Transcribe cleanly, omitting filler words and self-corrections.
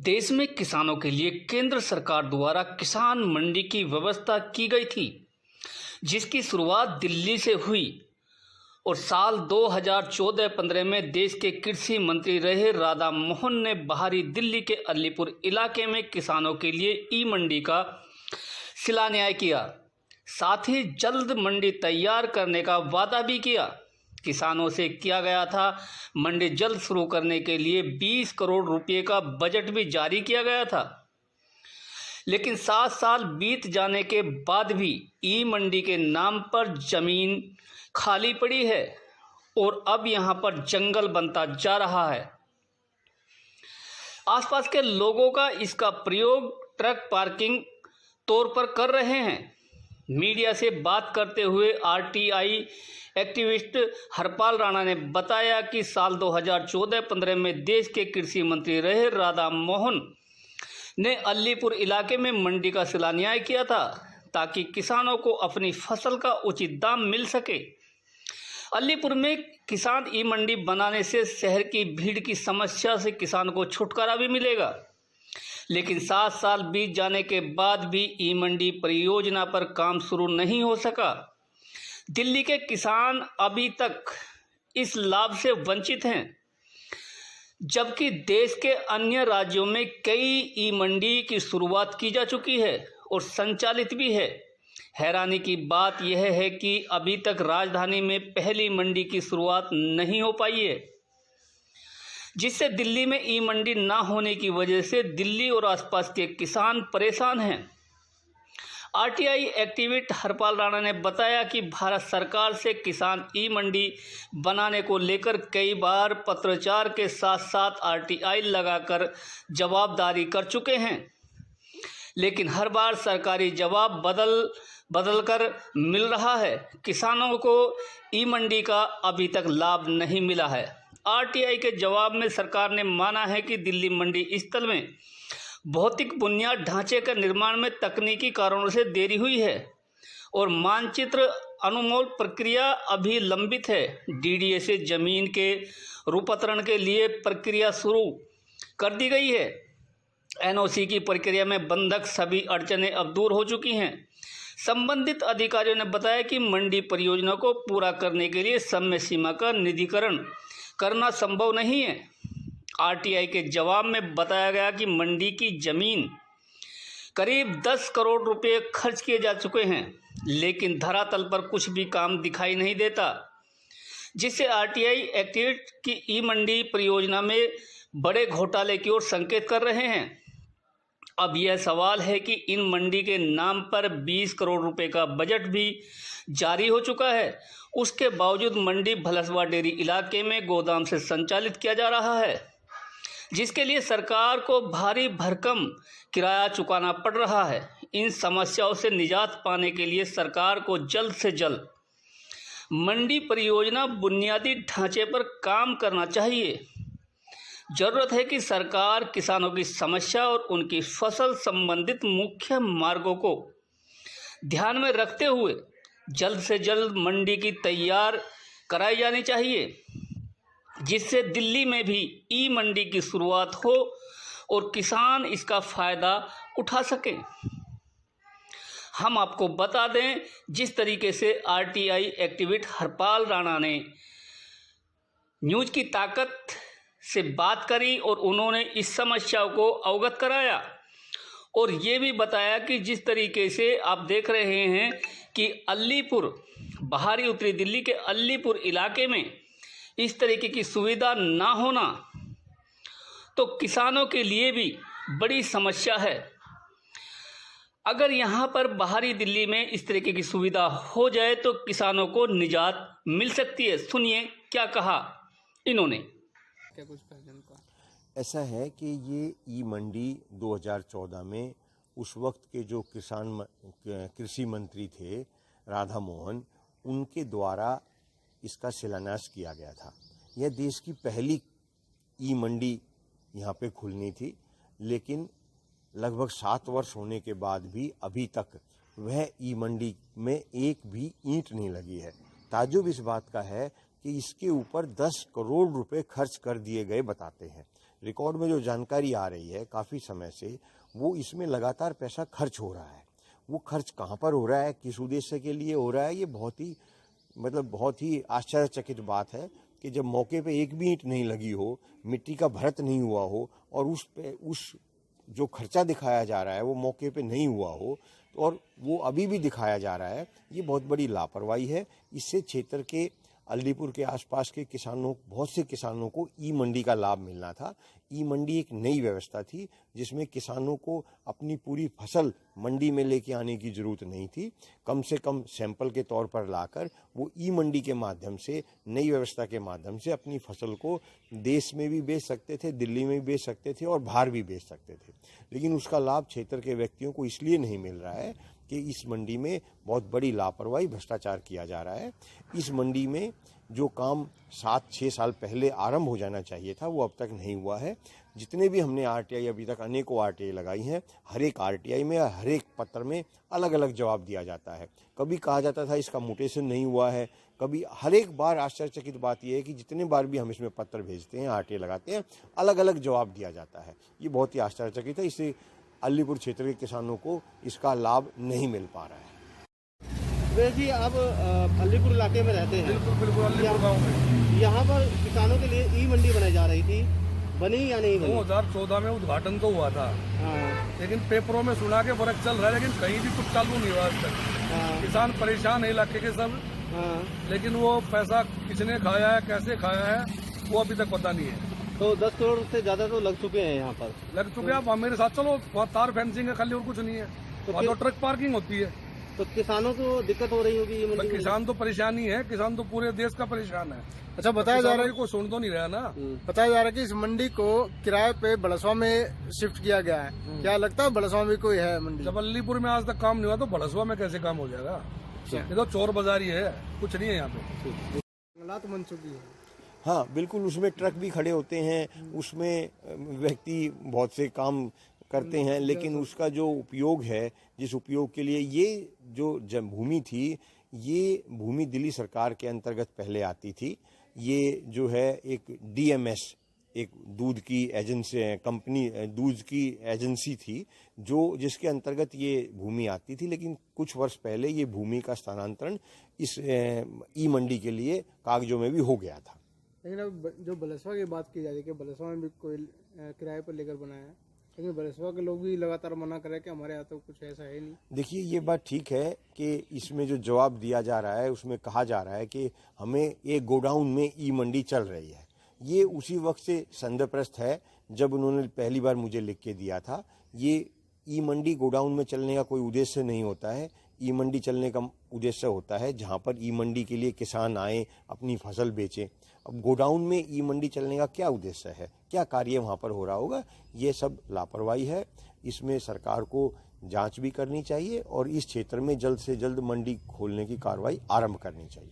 देश में किसानों के लिए केंद्र सरकार द्वारा किसान मंडी की व्यवस्था की गई थी, जिसकी शुरुआत दिल्ली से हुई और साल 2014-15 में देश के कृषि मंत्री रहे राधा मोहन ने बाहरी दिल्ली के अलीपुर इलाके में किसानों के लिए ई मंडी का शिलान्यास किया। साथ ही जल्द मंडी तैयार करने का वादा भी किया। किसानों से किया गया था मंडी जल्द शुरू करने के लिए 20 करोड़ रुपए का बजट भी जारी किया गया था। लेकिन 7 साल बीत जाने के बाद भी ई मंडी के नाम पर जमीन खाली पड़ी है और अब यहां पर जंगल बनता जा रहा है। आसपास के लोगों का इसका प्रयोग ट्रक पार्किंग तौर पर कर रहे हैं। मीडिया से बात करते हुए आरटीआई एक्टिविस्ट हरपाल राणा ने बताया कि साल 2014-15 में देश के कृषि मंत्री रहे राधा मोहन ने अलीपुर इलाके में मंडी का शिलान्यास किया था, ताकि किसानों को अपनी फसल का उचित दाम मिल सके। अलीपुर में किसान ई मंडी बनाने से शहर की भीड़ की समस्या से किसान को छुटकारा भी मिलेगा। लेकिन 7 साल बीत जाने के बाद भी ई मंडी परियोजना पर काम शुरू नहीं हो सका। दिल्ली के किसान अभी तक इस लाभ से वंचित हैं, जबकि देश के अन्य राज्यों में कई ई मंडी की शुरुआत की जा चुकी है और संचालित भी है। हैरानी की बात यह है कि अभी तक राजधानी में पहली मंडी की शुरुआत नहीं हो पाई है, जिससे दिल्ली में ई मंडी ना होने की वजह से दिल्ली और आसपास के किसान परेशान हैं। आरटीआई एक्टिविस्ट हरपाल राणा ने बताया कि भारत सरकार से किसान ई मंडी बनाने को लेकर कई बार पत्राचार के साथ साथ आरटीआई लगाकर जवाबदारी कर चुके हैं, लेकिन हर बार सरकारी जवाब बदल कर मिल रहा है। किसानों को ई मंडी का अभी तक लाभ नहीं मिला है। आरटीआई के जवाब में सरकार ने माना है कि दिल्ली मंडी स्थल में भौतिक बुनियाद ढांचे का निर्माण में तकनीकी कारणों से देरी हुई है और मानचित्र अनुमोदन प्रक्रिया अभी लंबित है। डीडीए से जमीन के रूपांतरण के लिए प्रक्रिया शुरू कर दी गई है। एनओसी की प्रक्रिया में बंधक सभी अड़चनें अब दूर हो चुकी हैं। संबंधित अधिकारियों ने बताया कि मंडी परियोजना को पूरा करने के लिए समय सीमा का निधिकरण करना संभव नहीं है। आरटीआई के जवाब में बताया गया कि मंडी की जमीन करीब 10 करोड़ रुपए खर्च किए जा चुके हैं, लेकिन धरातल पर कुछ भी काम दिखाई नहीं देता, जिससे आरटीआई एक्टिविस्ट की ई मंडी परियोजना में बड़े घोटाले की ओर संकेत कर रहे हैं। अब यह सवाल है कि इन मंडी के नाम पर 20 करोड़ रुपए का बजट भी जारी हो चुका है, उसके बावजूद मंडी भलसवा डेरी इलाके में गोदाम से संचालित किया जा रहा है, जिसके लिए सरकार को भारी भरकम किराया चुकाना पड़ रहा है। इन समस्याओं से निजात पाने के लिए सरकार को जल्द से जल्द मंडी परियोजना बुनियादी ढांचे पर काम करना चाहिए। जरूरत है कि सरकार किसानों की समस्या और उनकी फसल संबंधित मुख्य मार्गों को ध्यान में रखते हुए जल्द से जल्द मंडी की तैयार कराई जानी चाहिए, जिससे दिल्ली में भी ई मंडी की शुरुआत हो और किसान इसका फायदा उठा सकें। हम आपको बता दें, जिस तरीके से आरटीआई एक्टिविस्ट हरपाल राणा ने न्यूज़ की ताकत से बात करी और उन्होंने इस समस्या को अवगत कराया और ये भी बताया कि जिस तरीके से आप देख रहे हैं कि अलीपुर बाहरी उत्तरी दिल्ली के अलीपुर इलाके में इस तरीके की सुविधा ना होना तो किसानों के लिए भी बड़ी समस्या है। अगर यहाँ पर बाहरी दिल्ली में इस तरीके की सुविधा हो जाए तो किसानों को निजात मिल सकती है। सुनिए क्या कहा इन्होंने। क्या कुछ पहले का ऐसा है कि ये ई मंडी 2014 में उस वक्त के जो कृषि मंत्री थे राधा मोहन, उनके द्वारा इसका शिलान्यास किया गया था। यह देश की पहली ई मंडी यहाँ पे खुलनी थी, लेकिन लगभग 7 वर्ष होने के बाद भी अभी तक वह ई मंडी में एक भी ईंट नहीं लगी है। ताज्जुब इस बात का है कि इसके ऊपर 10 करोड़ रुपए खर्च कर दिए गए बताते हैं, रिकॉर्ड में जो जानकारी आ रही है काफ़ी समय से, वो इसमें लगातार पैसा खर्च हो रहा है। वो खर्च कहाँ पर हो रहा है, किस उद्देश्य के लिए हो रहा है, ये बहुत ही आश्चर्यचकित बात है कि जब मौके पे एक भी ईंट नहीं लगी हो, मिट्टी का भरत नहीं हुआ हो और उस जो खर्चा दिखाया जा रहा है वो मौके पे नहीं हुआ हो, और वो अभी भी दिखाया जा रहा है, ये बहुत बड़ी लापरवाही है। इससे क्षेत्र के अलीपुर के आसपास के बहुत से किसानों को ई मंडी का लाभ मिलना था। ई मंडी एक नई व्यवस्था थी जिसमें किसानों को अपनी पूरी फसल मंडी में लेके आने की जरूरत नहीं थी। कम से कम सैंपल के तौर पर लाकर वो ई मंडी के माध्यम से, नई व्यवस्था के माध्यम से अपनी फसल को देश में भी बेच सकते थे, दिल्ली में भी बेच सकते थे और बाहर भी बेच सकते थे। लेकिन उसका लाभ क्षेत्र के व्यक्तियों को इसलिए नहीं मिल रहा है कि इस मंडी में बहुत बड़ी लापरवाही, भ्रष्टाचार किया जा रहा है। इस मंडी में जो काम 7-6 साल पहले आरंभ हो जाना चाहिए था वो अब तक नहीं हुआ है। जितने भी हमने आरटीआई अभी तक अनेकों आरटीआई लगाई हैं, हर एक आरटीआई में, हर एक पत्र में अलग अलग जवाब दिया जाता है। कभी कहा जाता था इसका म्यूटेशन नहीं हुआ है, कभी, हर एक बार आश्चर्यचकित बात यह है कि जितने बार भी हम इसमें पत्र भेजते हैं, आरटीआई लगाते हैं, अलग अलग जवाब दिया जाता है। ये बहुत ही आश्चर्यचकित है। इससे अलीपुर क्षेत्र के किसानों को इसका लाभ नहीं मिल पा रहा है। जी, आप अलीपुर इलाके में रहते हैं। बिल्कुल अलीपुर गाँव में। यहाँ पर किसानों के लिए ई मंडी बनाई जा रही थी, बनी या नहीं बनी? 2014 में उद्घाटन तो हुआ था, लेकिन पेपरों में सुना के वर्क चल रहा है, लेकिन कहीं भी कुछ चालू नहीं हुआ आज तक। किसान परेशान है इलाके के सब, लेकिन वो पैसा किसने खाया है, कैसे खाया है, वो अभी तक पता नहीं है। तो 10 करोड़ से ज्यादा तो लग चुके हैं यहाँ पर। लग चुके हैं। आप मेरे साथ चलो, वहाँ तार फेंसिंग है खाली और कुछ नहीं है। वहाँ तो ट्रक पार्किंग होती है। तो किसानों को दिक्कत हो रही होगी ये मंडी? किसान तो परेशान ही है, किसान तो पूरे देश का परेशान है। अच्छा, बताया जा रहा है, को सुन तो नहीं रहा ना। बताया जा रहा है कि इस मंडी को किराए पे बलसवा में शिफ्ट किया गया है। क्या लगता है बलसवा में कोई है मंडी? जब अलीपुर में आज तक काम नहीं हुआ तो बलसवा में कैसे काम हो जाएगा? ये तो चोर बाजारी है, कुछ नहीं है यहाँ पे। हालात बन चुकी है। हाँ बिल्कुल, उसमें ट्रक भी खड़े होते हैं, उसमें व्यक्ति बहुत से काम करते हैं, लेकिन उसका जो उपयोग है, जिस उपयोग के लिए ये जो भूमि थी, ये भूमि दिल्ली सरकार के अंतर्गत पहले आती थी। ये जो है एक डीएमएस, एक दूध की एजेंसी कंपनी, दूध की एजेंसी थी जिसके अंतर्गत ये भूमि आती थी। लेकिन कुछ वर्ष पहले ये भूमि का स्थानांतरण इस ई मंडी के लिए कागजों में भी हो गया था। लेकिन अब जो बलसवा की बात की जा रही है कि बलसवा में भी कोई किराए पर लेकर बनाया है, लेकिन बलसवा के लोग भी लगातार मना कर रहे हैं कि हमारे यहाँ तो कुछ ऐसा है नहीं। देखिए, ये बात ठीक है कि इसमें जो जवाब दिया जा रहा है उसमें कहा जा रहा है कि हमें एक गोडाउन में ई मंडी चल रही है। ये उसी वक्त से संदेहग्रस्त है जब उन्होंने पहली बार मुझे लिख के दिया था। ये ई मंडी गोडाउन में चलने का कोई उद्देश्य नहीं होता है। ई मंडी चलने का उद्देश्य होता है जहाँ पर ई मंडी के लिए किसान आए, अपनी फसल बेचें। अब गोडाउन में ई मंडी चलने का क्या उद्देश्य है, क्या कार्य वहाँ पर हो रहा होगा? ये सब लापरवाही है। इसमें सरकार को जांच भी करनी चाहिए और इस क्षेत्र में जल्द से जल्द मंडी खोलने की कार्रवाई आरंभ करनी चाहिए।